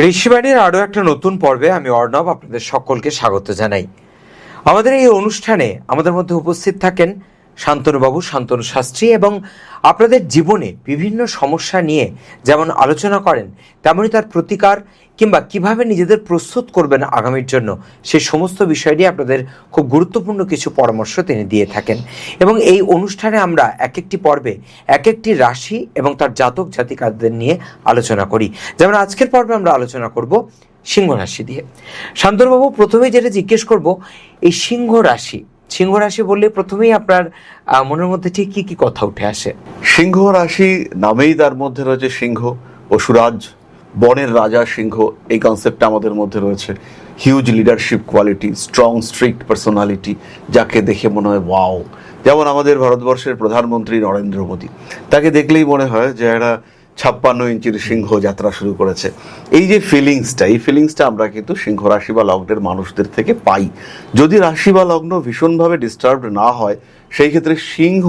ঋষিবাণীর আরও একটা নতুন পর্বে আমি অর্ণব আপনাদের সকলকে স্বাগত জানাই। আমাদের এই অনুষ্ঠানে আমাদের মধ্যে উপস্থিত থাকেন শান্তনুবাবু, শান্তনু শাস্ত্রী, এবং আপনাদের জীবনে বিভিন্ন সমস্যা নিয়ে যেমন আলোচনা করেন, তেমনই তার প্রতিকার কিংবা কিভাবে নিজেদের প্রস্তুত করবেন আগামীর জন্য, সেই সমস্ত বিষয় নিয়ে আপনাদের খুব গুরুত্বপূর্ণ কিছু পরামর্শ তিনি দিয়ে থাকেন। এবং এই অনুষ্ঠানে আমরা এক একটি পর্বে এক একটি রাশি এবং তার জাতক জাতিকাদের নিয়ে আলোচনা করি। যেমন আজকের পর্বে আমরা আলোচনা করব সিংহ রাশি দিয়ে। শান্তনুবাবু, প্রথমেই যেটা জিজ্ঞেস করব, এই সিংহ রাশি বললে প্রথমেই আপনার মনের মধ্যে ঠিক কি কি কথা উঠে আসে? সিংহ রাশি নামেই তার মধ্যে রয়েছে সিংহ, পশুরাজ, বনের রাজা সিংহ। এই কনসেপ্টটা আমাদের মধ্যে রয়েছে। Huge leadership quality, strong strict personality, যাকে দেখে মনে হয় ওয়াও। যেমন আমাদের ভারতবর্ষের প্রধানমন্ত্রী নরেন্দ্র মোদী, তাকে দেখলেই মনে হয় যে একটা 56 ইঞ্চির সিংহ যাত্রা শুরু করেছে। এই যে ফিলিংসটা আমরা কিন্তু সিংহ রাশি বা লগ্নের মানুষদের থেকে পাই। যদি রাশি বা লগ্ন ভীষণভাবে ডিস্টার্বড না হয়, সেই ক্ষেত্রে সিংহ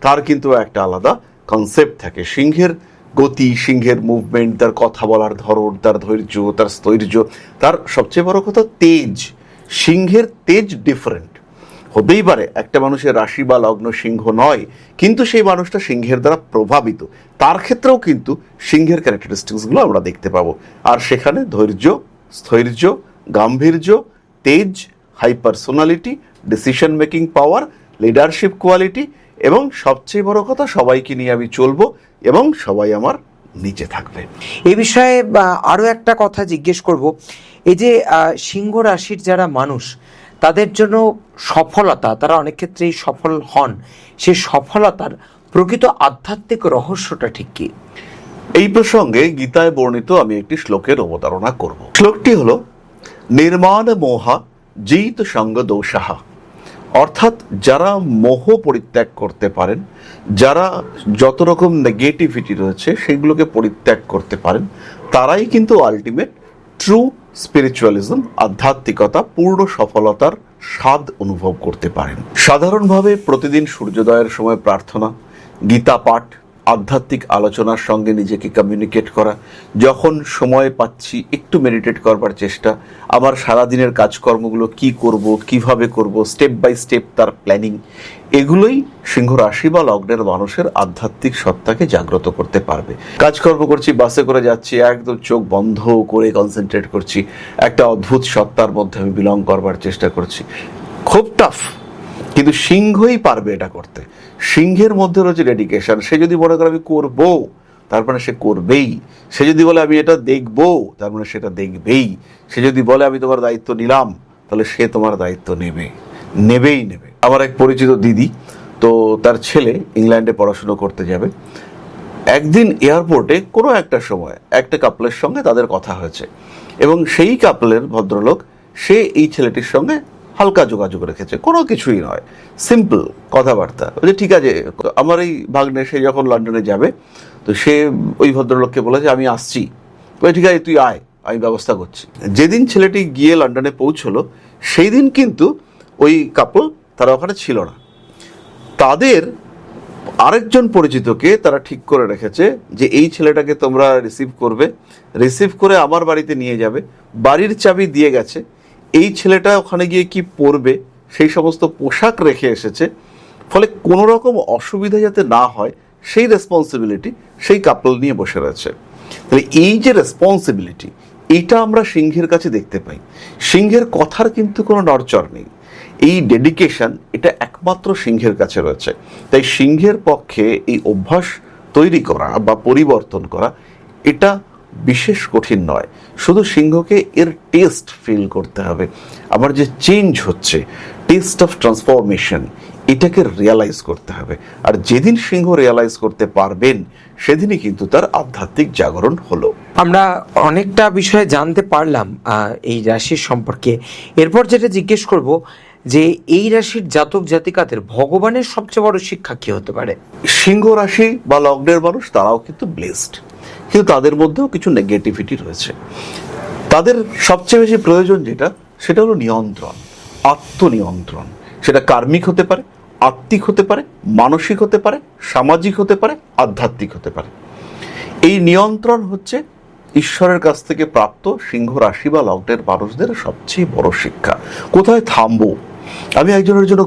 তার কিন্তু একটা আলাদা কনসেপ্ট থাকে। সিংহের গতি, সিংহের মুভমেন্ট, তার কথা বলার ধরন, তার ধৈর্য, তার স্থৈর্য, তার সবচেয়ে বড় কথা তেজ। সিংহের তেজ ডিফারেন্ট। হতেই পারে একটা মানুষের রাশি বা লগ্ন সিংহ নয়, কিন্তু সেই মানুষটা সিংহের দ্বারা প্রভাবিত। তার ক্ষেত্রেও কিন্তু সিংহের ক্যারেক্টারিস্টিক্সগুলো আমরা দেখতে পাবো। আর সেখানে ধৈর্য, স্থৈর্য, গাম্ভীর্য, তেজ, high personality, decision making power, leadership quality, এবং সবচেয়ে বড় কথা, সবাইকে নিয়ে আমি চলবো এবং সবাই আমার নিচে থাকবে। এই বিষয়ে আরও একটা কথা জিজ্ঞেস করব। এই যে সিংহ রাশির যারা মানুষ, তাদের জন্য সফলতা, তারা অনেক ক্ষেত্রেই সফল হন, সেই সফলতার প্রকৃত আধ্যাত্মিক রহস্যটা ঠিক কি? এই প্রসঙ্গে গীতায় বর্ণিত আমি একটি শ্লোকের অবতারণা করব। শ্লোকটি হলো নির্মাণ মোহা জিত সঙ্গ দোষাহা। অর্থাৎ যারা মোহ পরিত্যাগ করতে পারেন, যারা যত রকম নেগেটিভিটি রয়েছে সেগুলোকে পরিত্যাগ করতে পারেন, তারাই কিন্তু আলটিমেট ট্রু স্পিরিচুয়ালিজম, আধ্যাত্মিকতা, পূর্ণ সফলতার স্বাদ অনুভব করতে পারেন। সাধারণভাবে প্রতিদিন সূর্যোদয়ের সময় প্রার্থনা, গীতা পাঠ, আধ্যাত্মিক আলোচনার সঙ্গে নিজেকে কমিউনিকেট করা, যখন সময় পাচ্ছি একটু মেডিটেট করবার চেষ্টা, আমার সারাদিনের কাজকর্মগুলো কি করব, কিভাবে করব, স্টেপ বাই স্টেপ তার প্ল্যানিং, এগুলোই সিংহ রাশি বা লগ্নের মানুষের আধ্যাত্মিক সত্তাকে জাগ্রত করতে পারবে। কাজকর্ম করছি, বাসে করে যাচ্ছি, একদম চোখ বন্ধ করে কনসেন্ট্রেট করছি, একটা অদ্ভুত সত্তার মধ্যে আমি বিলং করবার চেষ্টা করছি। খুব টাফ, কিন্তু সিংহই পারবে এটা করতে। সিংহের মধ্যে রয়েছে ডেডিকেশন। সে যদি মনে করে আমি করবো, তার মানে সে করবেই। সে যদি বলে আমি এটা দেখবো, তার মানে সেটা দেখবেই। সে যদি বলে আমি তোমার দায়িত্ব নিলাম, তাহলে সে তোমার দায়িত্ব নেবেই। আমার এক পরিচিত দিদি, তো তার ছেলে ইংল্যান্ডে পড়াশুনো করতে যাবে। একদিন এয়ারপোর্টে কোনো একটা সময় একটা কাপলের সঙ্গে তাদের কথা হয়েছে, এবং সেই কাপলের ভদ্রলোক, সে এই ছেলেটির সঙ্গে হালকা যোগাযোগ রেখেছে, কোনো কিছুই নয়, সিম্পল কথাবার্তা। বলছে ঠিক আছে, আমার এই ভাগ্নে সে যখন লন্ডনে যাবে, তো সে ওই ভদ্রলোককে বলেছে আমি আসছি। বলে ঠিক আছে, তুই আয়, আমি ব্যবস্থা করছি। যেদিন ছেলেটি গিয়ে লন্ডনে পৌঁছলো, সেই দিন কিন্তু ওই কাপল তারা ওখানে ছিল না। তাদের আরেকজন পরিচিতকে তারা ঠিক করে রেখেছে যে এই ছেলেটাকে তোমরা রিসিভ করে আমার বাড়িতে নিয়ে যাবে। বাড়ির চাবি দিয়ে গেছে। এই ছেলেটা ওখানে গিয়ে কি পরবে সেই সমস্ত পোশাক রেখে এসেছে। ফলে কোনো রকম অসুবিধা যাতে না হয়, সেই রেসপন্সিবিলিটি সেই কাপল নিয়ে বসে রয়েছে। তাহলে এই যে রেসপন্সিবিলিটি, এটা আমরা সিংহের কাছে দেখতে পাই। সিংহের কথার কিন্তু কোনো নড়চড় নেই। এই ডেডিকেশন, এটা একমাত্র সিংহের কাছে রয়েছে। তাই সিংহের পক্ষে এই অভ্যাস তৈরি করা বা পরিবর্তন করা, এটা বিশেষ কঠিন নয়। শুধু সিংহকে এর টেস্ট ফিল করতে হবে। আমার যে চেঞ্জ হচ্ছে, টেস্ট অফ ট্রান্সফরমেশন, এটাকে রিয়ালাইজ করতে হবে। আর যেদিন সিংহ রিয়ালাইজ করতে পারবেন, সেদিনই কিন্তু তার আধ্যাত্মিক জাগরণ হলো। আমরা অনেকটা বিষয়ে জানতে পারলাম এই রাশির সম্পর্কে। এরপর যেটা জিজ্ঞেস করব, যে এই রাশির জাতক জাতিকাদের ভগবানের সবচেয়ে বড় শিক্ষা কি হতে পারে? সিংহ রাশি বা লগ্নের মানুষ তারাও কিন্তু ব্লেসড, কিন্তু তাদের মধ্যেও কিছু নেগেটিভিটি রয়েছে। তাদের সবচেয়ে বেশি প্রয়োজন যেটা, সেটা হলো নিয়ন্ত্রণ, আত্মনিয়ন্ত্রণ। সেটা কার্মিক হতে পারে, আত্মিক হতে পারে, মানসিক হতে পারে, সামাজিক হতে পারে, আধ্যাত্মিক হতে পারে। এই নিয়ন্ত্রণ হচ্ছে ঈশ্বরের কাছ থেকে প্রাপ্ত সিংহ রাশি বা লগ্নের মানুষদের সবচেয়ে বড় শিক্ষা। কোথায় থামবো? আমি একজনের জন্য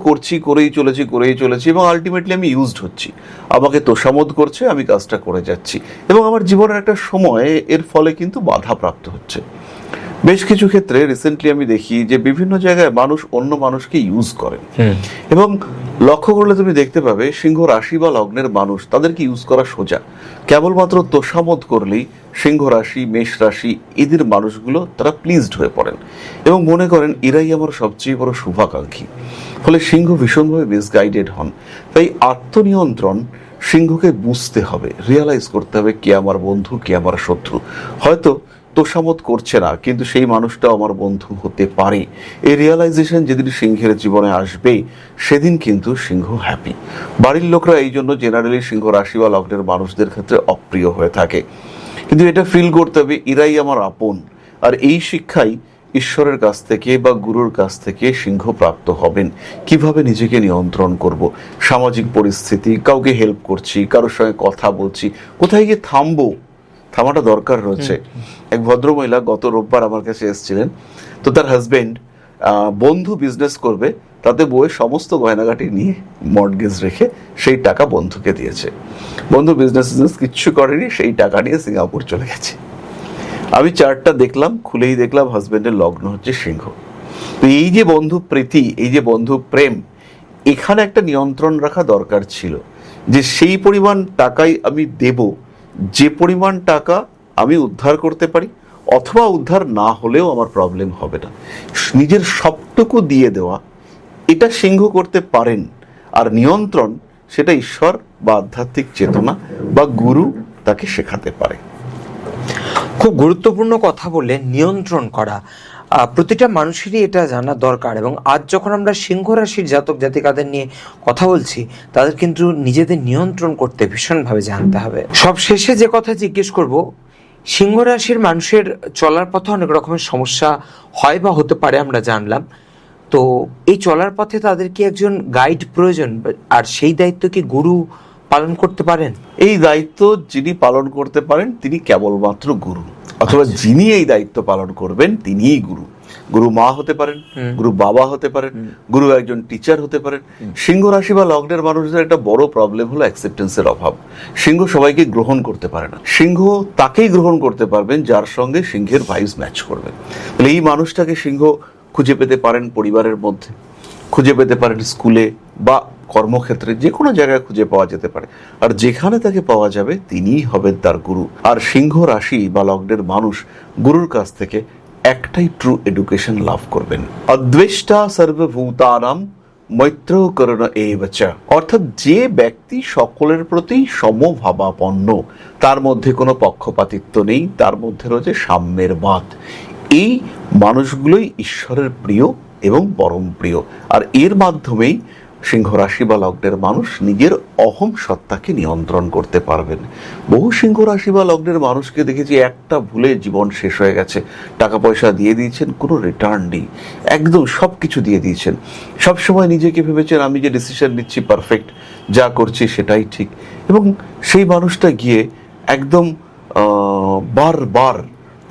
করেই চলেছি এবং আলটিমেটলি আমি ইউজড হচ্ছি, আমাকে তোষামোদ করছে, আমি কাজটা করে যাচ্ছি এবং আমার জীবনের একটা সময় এর ফলে কিন্তু বাধাপ্রাপ্ত হচ্ছে। বেশ কিছু ক্ষেত্রে রিসেন্টলি আমি দেখি যে বিভিন্ন জায়গায় মানুষ অন্য মানুষকে ইউজ করে এবং লক্ষ্য করলে তুমি দেখতে পাবে সিংহ রাশি বা লগ্নের মানুষ তাদেরকে ইউজ করা সোজা। কেবলমাত্র তোষামোদ করলেই সিংহ রাশি, মেষ রাশি এদের মানুষগুলো তারা প্লিজড হয়ে পড়েন এবং মনে করেন এরাই আমার সবচেয়ে বড় শুভাকাঙ্ক্ষী। ফলে সিংহ ভীষণভাবে মিসগাইডেড হন। তাই আত্মনিয়ন্ত্রণ সিংহকে বুঝতে হবে, রিয়ালাইজ করতে হবে কে আমার বন্ধু, কে আমার শত্রু। হয়তো তোষামোদ করছে না, কিন্তু সেই মানুষটাও আমার বন্ধু হতে পারে। এই রিয়ালাইজেশন যেদিন সিংহের জীবনে আসবে সেদিন কিন্তু সিংহ হ্যাপি। বাড়ির লোকরা এই জন্য জেনারেলি সিংহ রাশি বা লগ্নের মানুষদের ক্ষেত্রে অপ্রিয় হয়ে থাকে, কিন্তু এটা ফিল করতে হবে এরাই আমার আপন। আর এই শিক্ষাই ঈশ্বরের কাছ থেকে বা গুরুর কাছ থেকে সিংহ প্রাপ্ত হবেন। কিভাবে নিজেকে নিয়ন্ত্রণ করব, সামাজিক পরিস্থিতি, কাউকে হেল্প করছি, কারোর সঙ্গে কথা বলছি, কোথায় গিয়ে থামাটা দরকার রয়েছে। এক ভদ্রমহিলা গত রোববার আমার কাছে এসেছিলেন। তো তার হাজবেন্ড বন্ধু বিজনেস করবে, তাতে বউয়ের সমস্ত গয়নাগাটি নিয়ে মর্টগেজ রেখে সেই টাকা বন্ধুকে দিয়েছে। বন্ধু বিজনেস কিচ্ছু করেনি, সেই টাকা নিয়ে সিঙ্গাপুর চলে গেছে। আমি চার্টটা দেখলাম, খুলেই দেখলাম হাজবেন্ডের লগ্ন হচ্ছে সিংহ। তো এই যে বন্ধু প্রীতি, এই যে বন্ধু প্রেম, এখানে একটা নিয়ন্ত্রণ রাখা দরকার ছিল যে সেই পরিমাণ টাকাই আমি দেব যে পরিমাণ টাকা আমি উদ্ধার করতে পারি, অথবা উদ্ধার না হলেও আমার প্রবলেম হবে না। নিজের সবটুকু দিয়ে দেওয়া, এটা সিংহ করতে পারেন। আর নিয়ন্ত্রণ সেটা ঈশ্বর বা আধ্যাত্মিক চেতনা বা গুরু তাকে শেখাতে পারে। খুব গুরুত্বপূর্ণ কথা বললেন, নিয়ন্ত্রণ করা। প্রতিটা মানুষেরই এটা জানা দরকার। এবং আজ যখন আমরা সিংহ রাশির জাতক জাতিকাদের নিয়ে কথা বলছি, তাদের কিন্তু নিজেদের নিয়ন্ত্রণ করতে ভীষণভাবে জানতে হবে। সব শেষে যে কথা জিজ্ঞেস করব, সিংহ রাশির মানুষের চলার পথে অনেক রকমের সমস্যা হয় বা হতে পারে, আমরা জানলাম। তো এই চলার পথে তাদের কি একজন গাইড প্রয়োজন, আর সেই দায়িত্ব কি গুরু পালন করতে পারেন? এই দায়িত্ব যিনি পালন করতে পারেন তিনি কেবলমাত্র গুরু, অথবা যিনি এই দায়িত্ব পালন করবেন তিনিই গুরু। গুরু মা হতে পারেন, গুরু বাবা হতে পারেন, গুরু একজন টিচার হতে পারেন। সিংহ রাশি বা লগ্নের মানুষদের একটা বড় প্রবলেম হলো অ্যাকসেপ্টেন্সের অভাব। সিংহ সবাইকে গ্রহণ করতে পারে না। সিংহ তাকেই গ্রহণ করতে পারবেন যার সঙ্গে সিংহের ভাইবস ম্যাচ করবে। তাহলে এই মানুষটাকে সিংহ খুঁজে পেতে পারেন পরিবারের মধ্যে, খুঁজে পেতে পারেন স্কুলে বা কর্মক্ষেত্রে, যে কোনো জায়গায় খুঁজে পাওয়া যেতে পারে। আর যেখানে তাকে পাওয়া যাবে তিনিই হবেন তার গুরু। আর সিংহ রাশি বা লগ্নের মানুষ গুরুর কাছ থেকে একটাই ট্রু এডুকেশন লাভ করবেন, অদ্বেষ্টা সর্বভূতানাম মৈত্র করণ এবচ। অর্থাৎ যে ব্যক্তি সকলের প্রতি সমভাবাপন্ন, তার মধ্যে কোনো পক্ষপাতিত্ব নেই, তার মধ্যে রয়েছে সাম্যের বাদ। এই মানুষগুলোই ঈশ্বরের প্রিয় এবং পরম প্রিয়। আর এর মাধ্যমেই সিংহ রাশি বা লগ্নের মানুষ নিজের অহম সত্তাকে নিয়ন্ত্রণ করতে পারবেন। বহু সিংহ রাশি বা লগ্নের মানুষকে দেখেছি একটা ভুলে জীবন শেষ হয়ে গেছে। টাকা পয়সা দিয়ে দিয়েছেন, কোনো রিটার্ন নেই, একদম সব কিছু দিয়ে দিয়েছেন। সবসময় নিজেকে ভেবেছেন আমি যে ডিসিশন নিচ্ছি পারফেক্ট, যা করছি সেটাই ঠিক। এবং সেই মানুষটা গিয়ে একদম বারবার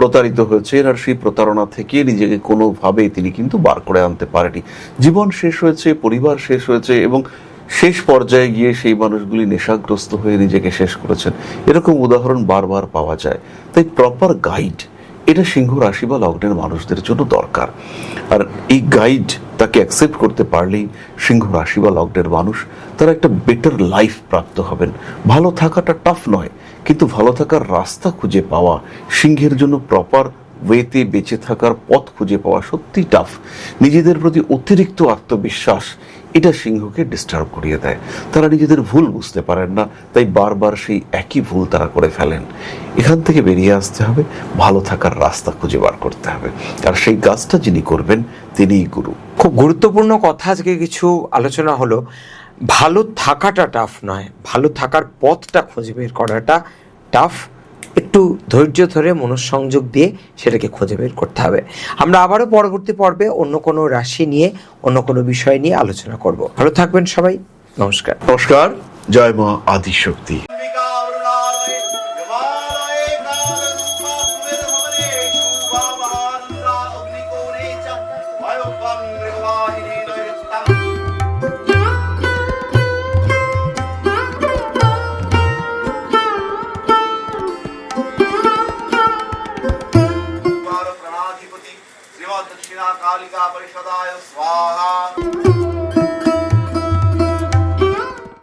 প্রতারিত হয়েছেন, আর সেই প্রতারণা থেকে নিজেকে কোনোভাবেই তিনি কিন্তু বার করে আনতে পারেনি। জীবন শেষ হয়েছে, পরিবার শেষ হয়েছে এবং শেষ পর্যায়ে গিয়ে সেই মানুষগুলি নেশাগ্রস্ত হয়ে নিজেকে শেষ করেছেন। এরকম উদাহরণ বারবার পাওয়া যায়। তাই প্রপার গাইড এটা সিংহ রাশি বা লগ্নের মানুষদের জন্য দরকার। আর এই গাইড তাকে অ্যাকসেপ্ট করতে পারলেই সিংহ রাশি বা লগ্নের মানুষ তারা একটা বেটার লাইফ প্রাপ্ত হবেন। ভালো থাকাটা টাফ নয়, কিন্তু ভালো থাকার রাস্তা খুঁজে পাওয়া, সিংহের জন্য প্রপার ওয়েতে বেঁচে থাকার পথ খুঁজে পাওয়া সত্যি টাফ। নিজেদের প্রতি অতিরিক্ত আত্মবিশ্বাস এটা সিংহকে ডিস্টার্ব করিয়ে দেয়। তারা নিজেদের ভুল বুঝতে পারেন না, তাই বারবার সেই একই ভুল তারা করে ফেলেন। এখান থেকে বেরিয়ে আসতে হবে, ভালো থাকার রাস্তা খুঁজে বার করতে হবে। আর সেই কাজটা যিনি করবেন তিনিই গুরু। খুব গুরুত্বপূর্ণ কথা আজকে কিছু আলোচনা হলো। ভালো থাকাটা টাফ নয়, ভালো থাকার পথটা খুঁজে বের করাটা টাফ। একটু ধৈর্য ধরে মনঃসংযোগ দিয়ে সেটাকে খুঁজে বের করতে হবে। আমরা আবারও পরবর্তী পর্বে অন্য কোনো রাশি নিয়ে, অন্য কোনো বিষয় নিয়ে আলোচনা করব। ভালো থাকবেন সবাই, নমস্কার। নমস্কার, জয় মা আদিশক্তি। दक्षिणा कालिका परिषदाय स्वाहा।